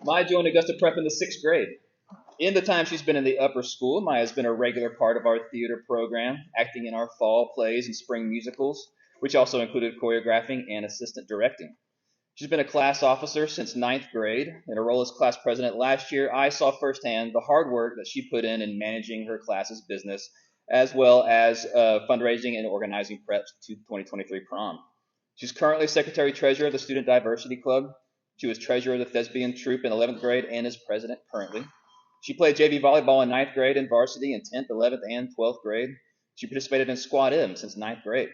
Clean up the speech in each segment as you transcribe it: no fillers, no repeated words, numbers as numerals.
Maya joined Augusta Prep in the 6th grade. In the time she's been in the upper school, Maya has been a regular part of our theater program, acting in our fall plays and spring musicals, which also included choreographing and assistant directing. She's been a class officer since 9th grade. In her role as class president last year, I saw firsthand the hard work that she put in managing her class's business, as well as fundraising and organizing preps to 2023 prom. She's currently secretary treasurer of the Student Diversity Club. She was treasurer of the Thespian Troupe in 11th grade and is president currently. She played JV volleyball in 9th grade and varsity in 10th, 11th, and 12th grade. She participated in Squad M since 9th grade.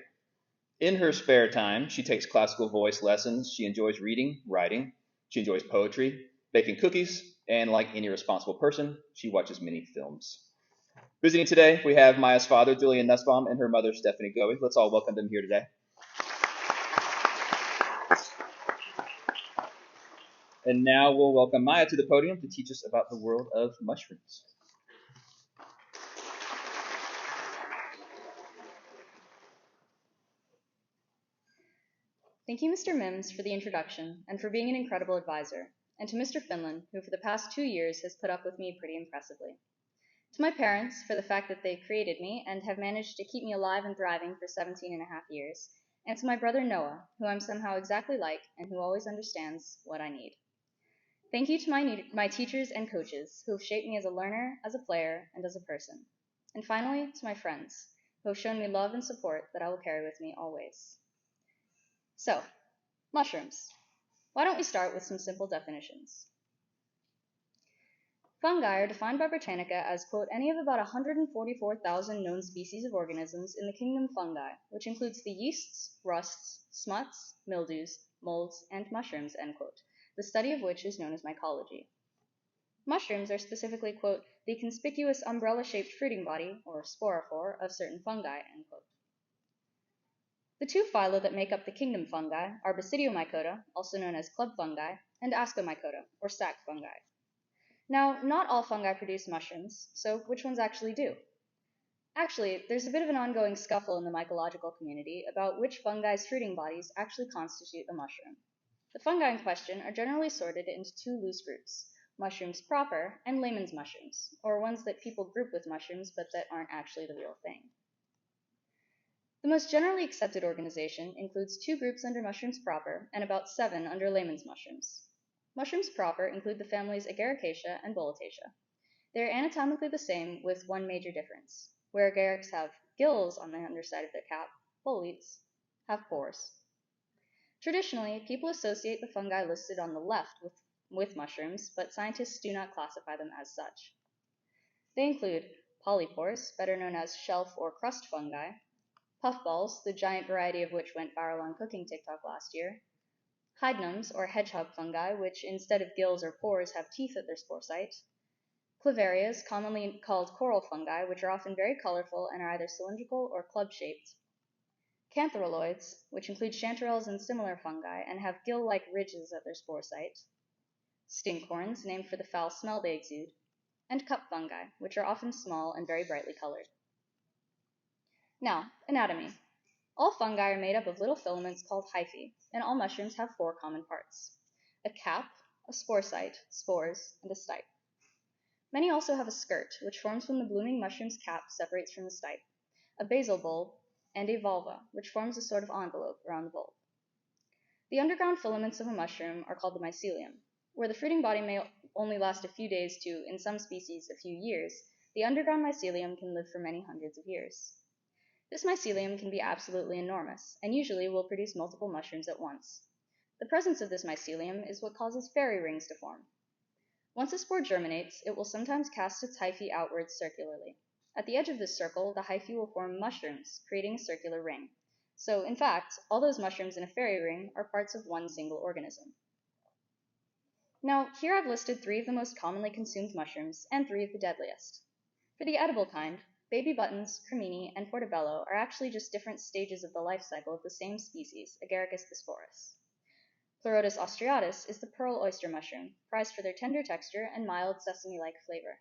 In her spare time, she takes classical voice lessons. She enjoys reading, writing. She enjoys poetry, baking cookies, and like any responsible person, she watches many films. Visiting today, we have Maya's father, Julian Nussbaum, and her mother, Stephanie Goey. Let's all welcome them here today. And now we'll welcome Maya to the podium to teach us about the world of mushrooms. Thank you, Mr. Mims, for the introduction and for being an incredible advisor, and to Mr. Finlan, who for the past 2 years has put up with me pretty impressively. To my parents, for the fact that they created me and have managed to keep me alive and thriving for 17 and a half years, and to my brother Noah, who I'm somehow exactly like and who always understands what I need. Thank you to my teachers and coaches, who have shaped me as a learner, as a player, and as a person. And finally, to my friends, who have shown me love and support that I will carry with me always. So, mushrooms. Why don't we start with some simple definitions? Fungi are defined by Britannica as, quote, any of about 144,000 known species of organisms in the kingdom fungi, which includes the yeasts, rusts, smuts, mildews, molds, and mushrooms, end quote, the study of which is known as mycology. Mushrooms are specifically, quote, the conspicuous umbrella-shaped fruiting body, or sporophore, of certain fungi, end quote. The two phyla that make up the kingdom fungi are Basidiomycota, also known as club fungi, and Ascomycota, or sac fungi. Now, not all fungi produce mushrooms, so which ones actually do? Actually, there's a bit of an ongoing scuffle in the mycological community about which fungi's fruiting bodies actually constitute a mushroom. The fungi in question are generally sorted into two loose groups, mushrooms proper and layman's mushrooms, or ones that people group with mushrooms but that aren't actually the real thing. The most generally accepted organization includes 2 groups under mushrooms proper and about 7 under layman's mushrooms. Mushrooms proper include the families Agaricacea and Boletaceae. They are anatomically the same with one major difference. Where agarics have gills on the underside of their cap, boletes have pores. Traditionally, people associate the fungi listed on the left with mushrooms, but scientists do not classify them as such. They include polypores, better known as shelf or crust fungi, puffballs, the giant variety of which went viral on cooking TikTok last year, hydnums, or hedgehog fungi, which instead of gills or pores have teeth at their spore site, clavarias, commonly called coral fungi, which are often very colorful and are either cylindrical or club-shaped, cantharaloids, which include chanterelles and similar fungi and have gill-like ridges at their spore site, stinkhorns, named for the foul smell they exude, and cup fungi, which are often small and very brightly colored. Now, anatomy. All fungi are made up of little filaments called hyphae, and all mushrooms have 4 common parts: a cap, a spore site, spores, and a stipe. Many also have a skirt, which forms when the blooming mushroom's cap separates from the stipe, a basal bulb, and a vulva, which forms a sort of envelope around the bulb. The underground filaments of a mushroom are called the mycelium. Where the fruiting body may only last a few days to, in some species, a few years, the underground mycelium can live for many hundreds of years. This mycelium can be absolutely enormous, and usually will produce multiple mushrooms at once. The presence of this mycelium is what causes fairy rings to form. Once a spore germinates, it will sometimes cast its hyphae outwards circularly. At the edge of this circle, the hyphae will form mushrooms, creating a circular ring. So, in fact, all those mushrooms in a fairy ring are parts of one single organism. Now, here I've listed 3 of the most commonly consumed mushrooms and 3 of the deadliest. For the edible kind, baby buttons, cremini, and portobello are actually just different stages of the life cycle of the same species, Agaricus bisporus. Pleurotus austriatus is the pearl oyster mushroom, prized for their tender texture and mild sesame-like flavor.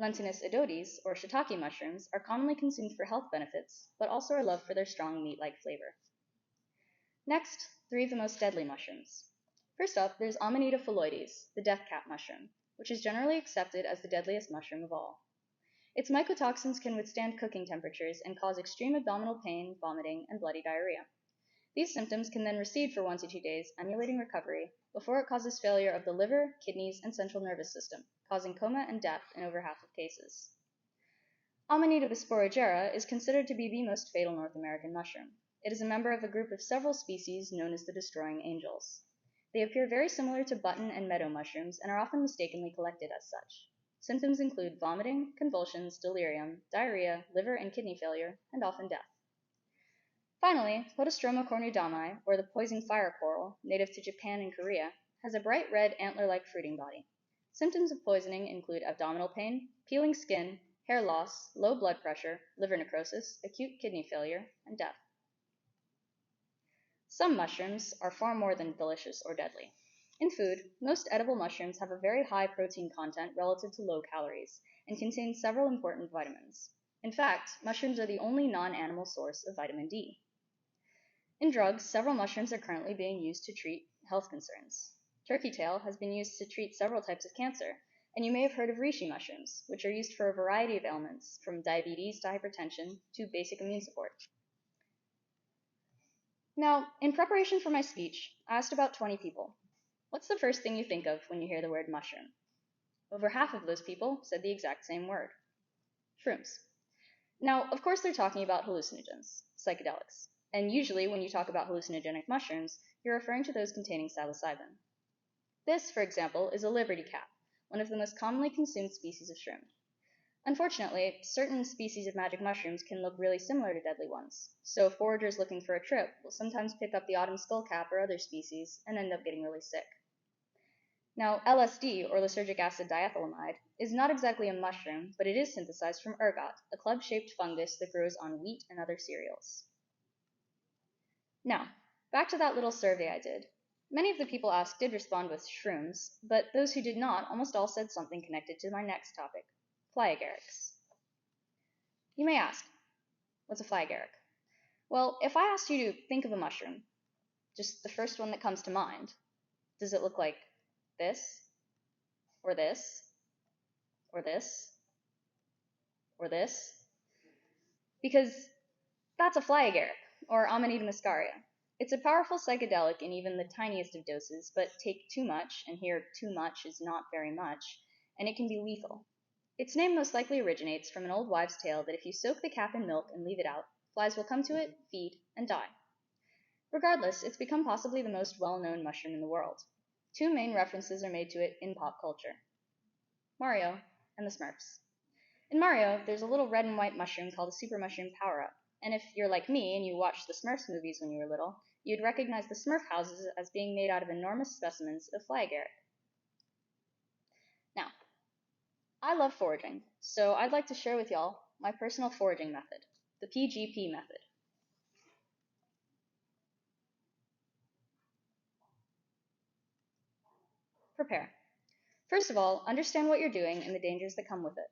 Lentinus edodes, or shiitake mushrooms, are commonly consumed for health benefits, but also are loved for their strong meat-like flavor. Next, 3 of the most deadly mushrooms. First up, there's Amanita phalloides, the death cap mushroom, which is generally accepted as the deadliest mushroom of all. Its mycotoxins can withstand cooking temperatures and cause extreme abdominal pain, vomiting, and bloody diarrhea. These symptoms can then recede for 1 to 2 days, emulating recovery, before it causes failure of the liver, kidneys, and central nervous system, causing coma and death in over half of cases. Amanita bisporigera is considered to be the most fatal North American mushroom. It is a member of a group of several species known as the destroying angels. They appear very similar to button and meadow mushrooms and are often mistakenly collected as such. Symptoms include vomiting, convulsions, delirium, diarrhea, liver and kidney failure, and often death. Finally, Podostroma cornudami, or the poison fire coral, native to Japan and Korea, has a bright red antler-like fruiting body. Symptoms of poisoning include abdominal pain, peeling skin, hair loss, low blood pressure, liver necrosis, acute kidney failure, and death. Some mushrooms are far more than delicious or deadly. In food, most edible mushrooms have a very high protein content relative to low calories and contain several important vitamins. In fact, mushrooms are the only non-animal source of vitamin D. In drugs, several mushrooms are currently being used to treat health concerns. Turkey tail has been used to treat several types of cancer, and you may have heard of reishi mushrooms, which are used for a variety of ailments, from diabetes to hypertension to basic immune support. Now, in preparation for my speech, I asked about 20 people, what's the first thing you think of when you hear the word mushroom? Over half of those people said the exact same word: shrooms. Now, of course, they're talking about hallucinogens, psychedelics, and usually when you talk about hallucinogenic mushrooms, you're referring to those containing psilocybin. This, for example, is a liberty cap, one of the most commonly consumed species of shroom. Unfortunately, certain species of magic mushrooms can look really similar to deadly ones, so foragers looking for a trip will sometimes pick up the autumn skullcap or other species and end up getting really sick. Now, LSD, or lysergic acid diethylamide, is not exactly a mushroom, but it is synthesized from ergot, a club-shaped fungus that grows on wheat and other cereals. Now, back to that little survey I did. Many of the people asked did respond with shrooms, but those who did not almost all said something connected to my next topic: fly agarics. You may ask, what's a fly agaric? Well, if I asked you to think of a mushroom, just the first one that comes to mind, does it look like this, or this, or this, or this? Because that's a fly agaric, or Amanita muscaria. It's a powerful psychedelic in even the tiniest of doses, but take too much, and here too much is not very much, and it can be lethal. Its name most likely originates from an old wives' tale that if you soak the cap in milk and leave it out, flies will come to it, feed, and die. Regardless, it's become possibly the most well-known mushroom in the world. Two main references are made to it in pop culture: Mario and the Smurfs. In Mario, there's a little red and white mushroom called a super mushroom power-up, and if you're like me and you watched the Smurfs movies when you were little, you'd recognize the Smurf houses as being made out of enormous specimens of fly agaric. Now, I love foraging, so I'd like to share with y'all my personal foraging method, the PGP method. Prepare. First of all, understand what you're doing and the dangers that come with it.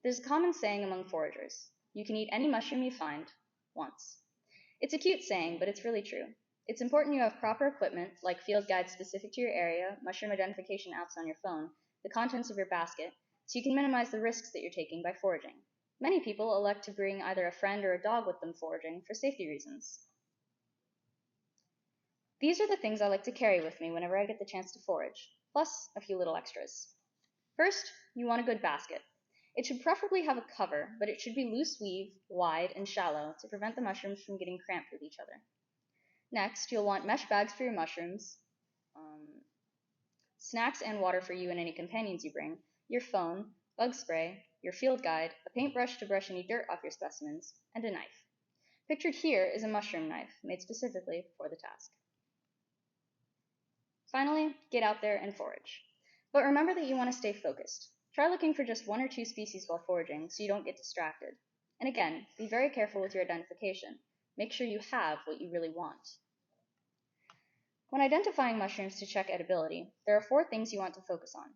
There's a common saying among foragers: you can eat any mushroom you find once. It's a cute saying, but it's really true. It's important you have proper equipment, like field guides specific to your area, mushroom identification apps on your phone, the contents of your basket, so you can minimize the risks that you're taking by foraging. Many people elect to bring either a friend or a dog with them foraging for safety reasons. These are the things I like to carry with me whenever I get the chance to forage, plus a few little extras. First, you want a good basket. It should preferably have a cover, but it should be loose weave, wide, and shallow to prevent the mushrooms from getting cramped with each other. Next, you'll want mesh bags for your mushrooms, snacks and water for you and any companions you bring, your phone, bug spray, your field guide, a paintbrush to brush any dirt off your specimens, and a knife. Pictured here is a mushroom knife, made specifically for the task. Finally, get out there and forage. But remember that you want to stay focused. Try looking for just 1 or 2 species while foraging so you don't get distracted. And again, be very careful with your identification. Make sure you have what you really want. When identifying mushrooms to check edibility, there are 4 things you want to focus on.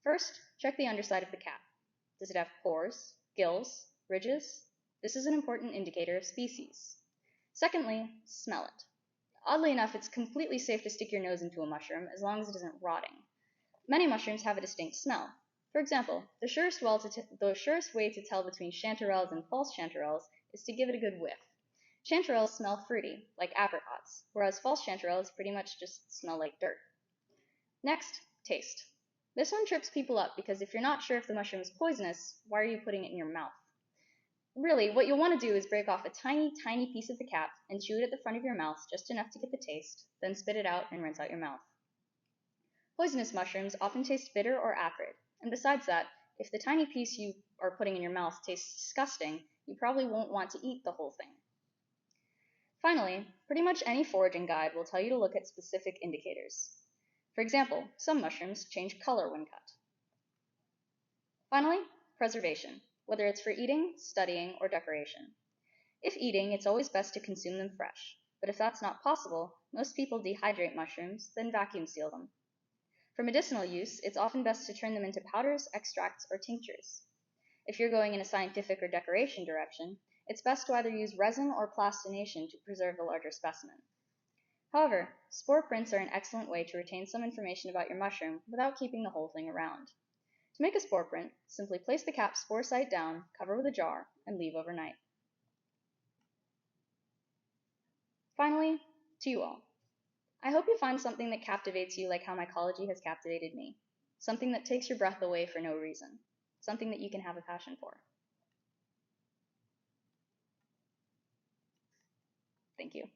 First, check the underside of the cap. Does it have pores, gills, ridges? This is an important indicator of species. Secondly, smell it. Oddly enough, it's completely safe to stick your nose into a mushroom as long as it isn't rotting. Many mushrooms have a distinct smell. For example, the surest way to tell between chanterelles and false chanterelles is to give it a good whiff. Chanterelles smell fruity, like apricots, whereas false chanterelles pretty much just smell like dirt. Next, taste. This one trips people up because if you're not sure if the mushroom is poisonous, why are you putting it in your mouth? Really, what you'll want to do is break off a tiny, tiny piece of the cap and chew it at the front of your mouth just enough to get the taste, then spit it out and rinse out your mouth. Poisonous mushrooms often taste bitter or acrid, and besides that, if the tiny piece you are putting in your mouth tastes disgusting, you probably won't want to eat the whole thing. Finally, pretty much any foraging guide will tell you to look at specific indicators. For example, some mushrooms change color when cut. Finally, preservation, whether it's for eating, studying, or decoration. If eating, it's always best to consume them fresh, but if that's not possible, most people dehydrate mushrooms, then vacuum seal them. For medicinal use, it's often best to turn them into powders, extracts, or tinctures. If you're going in a scientific or decoration direction, it's best to either use resin or plastination to preserve a larger specimen. However, spore prints are an excellent way to retain some information about your mushroom without keeping the whole thing around. To make a spore print, simply place the cap spore site down, cover with a jar, and leave overnight. Finally, to you all, I hope you find something that captivates you like how mycology has captivated me. Something that takes your breath away for no reason. Something that you can have a passion for. Thank you.